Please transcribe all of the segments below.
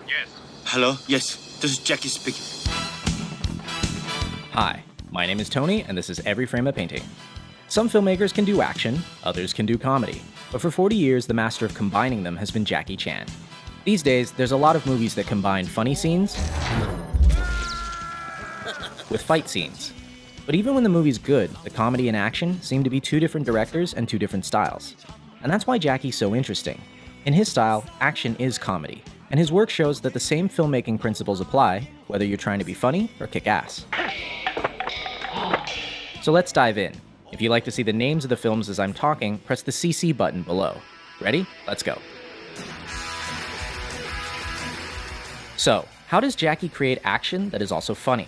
Yes. Hello? Yes, this is Jackie speaking. Hi, my name is Tony, and this is Every Frame a Painting. Some filmmakers can do action, others can do comedy, but for 40 years, the master of combining them has been Jackie Chan. These days, there's a lot of movies that combine funny scenes with fight scenes. But even when the movie's good, the comedy and action seem to be two different directors and two different styles. And that's why Jackie's so interesting. In his style, action is comedy, and his work shows that the same filmmaking principles apply, whether you're trying to be funny or kick ass. So let's dive in. If you'd like to see the names of the films as I'm talking, press the CC button below. Ready? Let's go. So, how does Jackie create action that is also funny?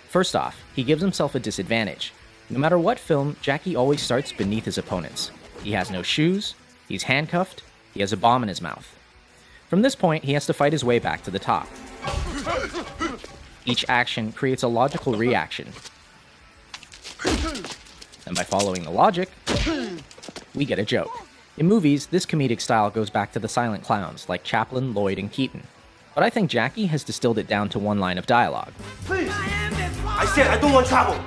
First off, he gives himself a disadvantage. No matter what film, Jackie always starts beneath his opponents. He has no shoes, he's handcuffed, he has a bomb in his mouth. From this point, he has to fight his way back to the top. Each action creates a logical reaction. And by following the logic, we get a joke. In movies, this comedic style goes back to the silent clowns like Chaplin, Lloyd, and Keaton. But I think Jackie has distilled it down to one line of dialogue. Please! I said I don't want trouble!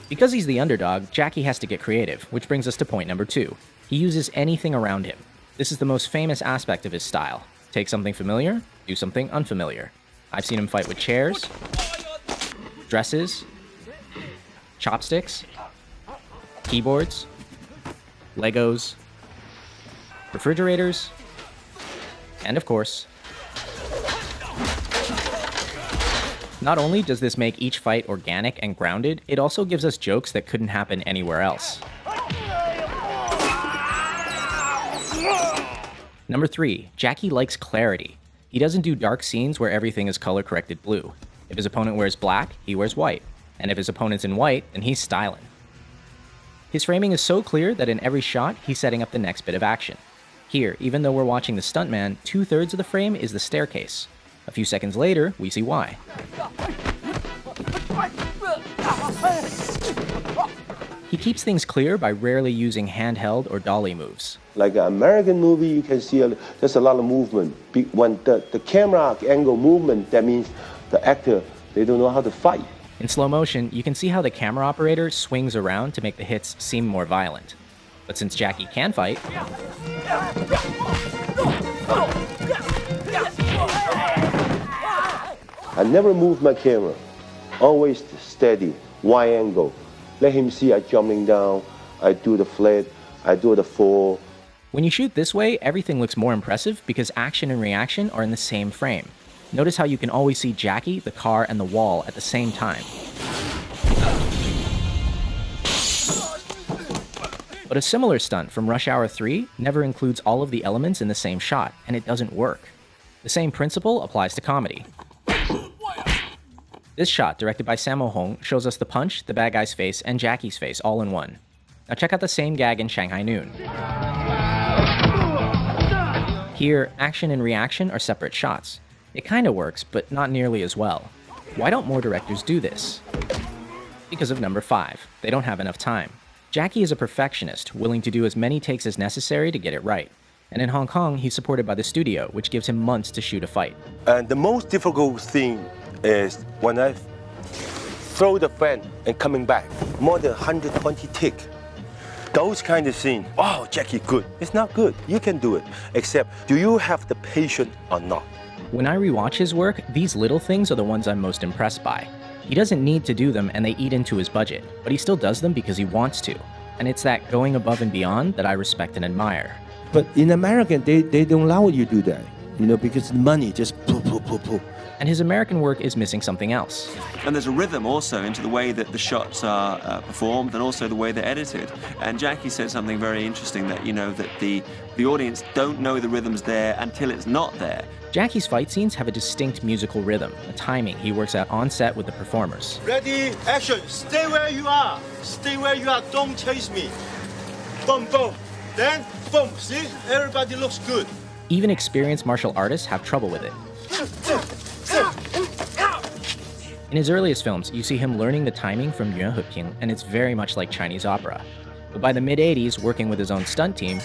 Because he's the underdog, Jackie has to get creative, which brings us to point number 2. He uses anything around him. This is the most famous aspect of his style. Take something familiar, do something unfamiliar. I've seen him fight with chairs, dresses, chopsticks, keyboards, Legos, refrigerators, and of course, not only does this make each fight organic and grounded, it also gives us jokes that couldn't happen anywhere else. Number 3, Jackie likes clarity. He doesn't do dark scenes where everything is color-corrected blue. If his opponent wears black, he wears white. And if his opponent's in white, then he's styling. His framing is so clear that in every shot, he's setting up the next bit of action. Here, even though we're watching the stuntman, 2/3 of the frame is the staircase. A few seconds later, we see why. He keeps things clear by rarely using handheld or dolly moves. Like an American movie, you can see there's a lot of movement. When the camera angle movement, that means the actor, they don't know how to fight. In slow motion, you can see how the camera operator swings around to make the hits seem more violent. But since Jackie can fight, I never move my camera. Always steady, wide angle. Let him see I jumping down, I do the flat, I do the fall. When you shoot this way, everything looks more impressive because action and reaction are in the same frame. Notice how you can always see Jackie, the car, and the wall at the same time. But a similar stunt from Rush Hour 3 never includes all of the elements in the same shot, and it doesn't work. The same principle applies to comedy. This shot, directed by Sammo Hung, shows us the punch, the bad guy's face, and Jackie's face all in one. Now check out the same gag in Shanghai Noon. Here, action and reaction are separate shots. It kinda works, but not nearly as well. Why don't more directors do this? Because of number 5. They don't have enough time. Jackie is a perfectionist, willing to do as many takes as necessary to get it right. And in Hong Kong, he's supported by the studio, which gives him months to shoot a fight. And the most difficult thing is when I throw the fan and coming back, more than 120 tick. Those kind of scenes, oh, Jackie, good. It's not good. You can do it. Except, do you have the patience or not? When I rewatch his work, these little things are the ones I'm most impressed by. He doesn't need to do them and they eat into his budget, but he still does them because he wants to. And it's that going above and beyond that I respect and admire. But in America, they don't allow you to do that, because the money just poof. And his American work is missing something else. And there's a rhythm also into the way that the shots are performed and also the way they're edited. And Jackie said something very interesting that, that the audience don't know the rhythm's there until it's not there. Jackie's fight scenes have a distinct musical rhythm, a timing he works out on set with the performers. Ready, action! Stay where you are! Stay where you are, don't chase me! Boom, boom! Then, boom! See? Everybody looks good. Even experienced martial artists have trouble with it. In his earliest films, you see him learning the timing from Yuan Heping, and it's very much like Chinese opera. But by the mid-80s, working with his own stunt team,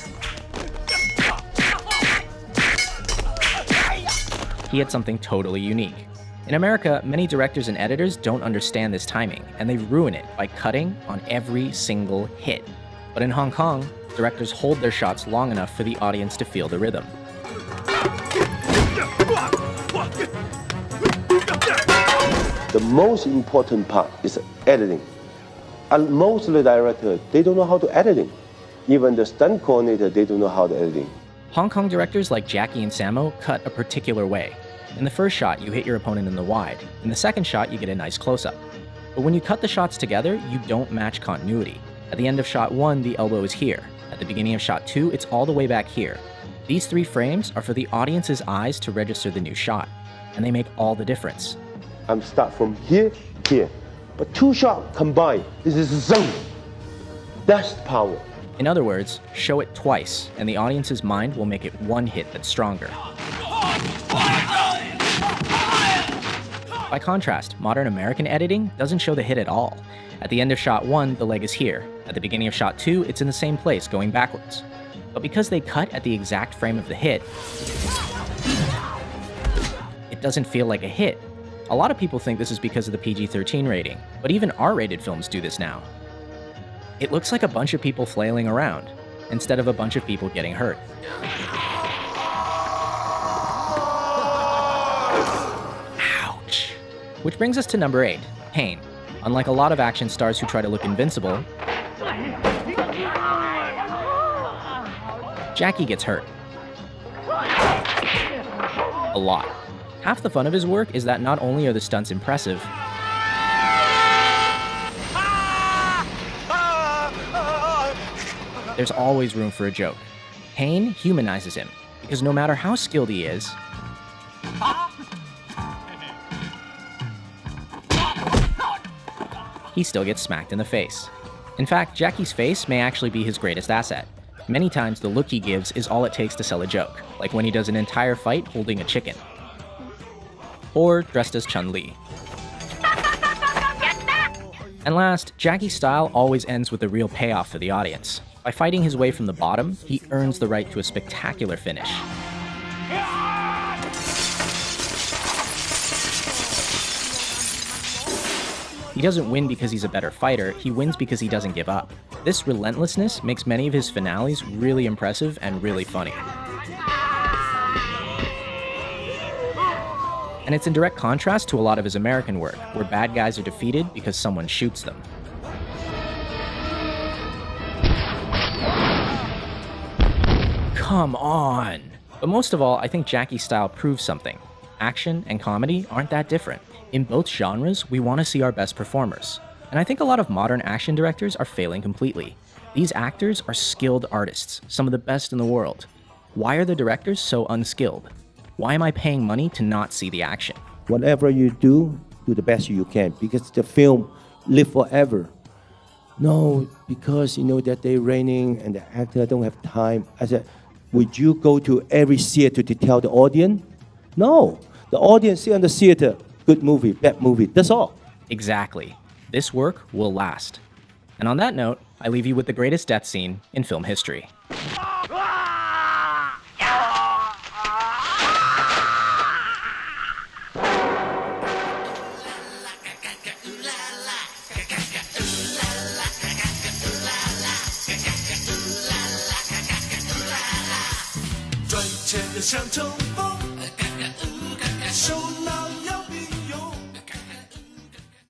he had something totally unique. In America, many directors and editors don't understand this timing, and they ruin it by cutting on every single hit. But in Hong Kong, directors hold their shots long enough for the audience to feel the rhythm. The most important part is editing. And most of the directors, they don't know how to editing. Even the stunt coordinator, they don't know how to editing. Hong Kong directors like Jackie and Sammo cut a particular way. In the first shot, you hit your opponent in the wide. In the second shot, you get a nice close-up. But when you cut the shots together, you don't match continuity. At the end of shot 1, the elbow is here. At the beginning of shot 2, it's all the way back here. These 3 frames are for the audience's eyes to register the new shot, and they make all the difference. I'm start from here, here. But 2 shots combined, this is zone. That's power. In other words, show it twice, and the audience's mind will make it one hit that's stronger. By contrast, modern American editing doesn't show the hit at all. At the end of shot 1, the leg is here. At the beginning of shot 2, it's in the same place, going backwards. But because they cut at the exact frame of the hit, it doesn't feel like a hit. A lot of people think this is because of the PG-13 rating, but even R-rated films do this now. It looks like a bunch of people flailing around, instead of a bunch of people getting hurt. Ouch. Which brings us to number 8, pain. Unlike a lot of action stars who try to look invincible, Jackie gets hurt. A lot. Half the fun of his work is that not only are the stunts impressive, there's always room for a joke. Pain humanizes him, because no matter how skilled he is, he still gets smacked in the face. In fact, Jackie's face may actually be his greatest asset. Many times the look he gives is all it takes to sell a joke, like when he does an entire fight holding a chicken. Or dressed as Chun-Li. And last, Jackie's style always ends with a real payoff for the audience. By fighting his way from the bottom, he earns the right to a spectacular finish. He doesn't win because he's a better fighter, he wins because he doesn't give up. This relentlessness makes many of his finales really impressive and really funny. And it's in direct contrast to a lot of his American work, where bad guys are defeated because someone shoots them. Come on! But most of all, I think Jackie's style proves something. Action and comedy aren't that different. In both genres, we want to see our best performers. And I think a lot of modern action directors are failing completely. These actors are skilled artists, some of the best in the world. Why are the directors so unskilled? Why am I paying money to not see the action? Whatever you do the best you can, because the film live forever. No, because you know that they're raining and the actor don't have time. I said, would you go to every theater to tell the audience? No, the audience see on the theater, good movie, bad movie, that's all. Exactly. This work will last. And on that note, I leave you with the greatest death scene in film history.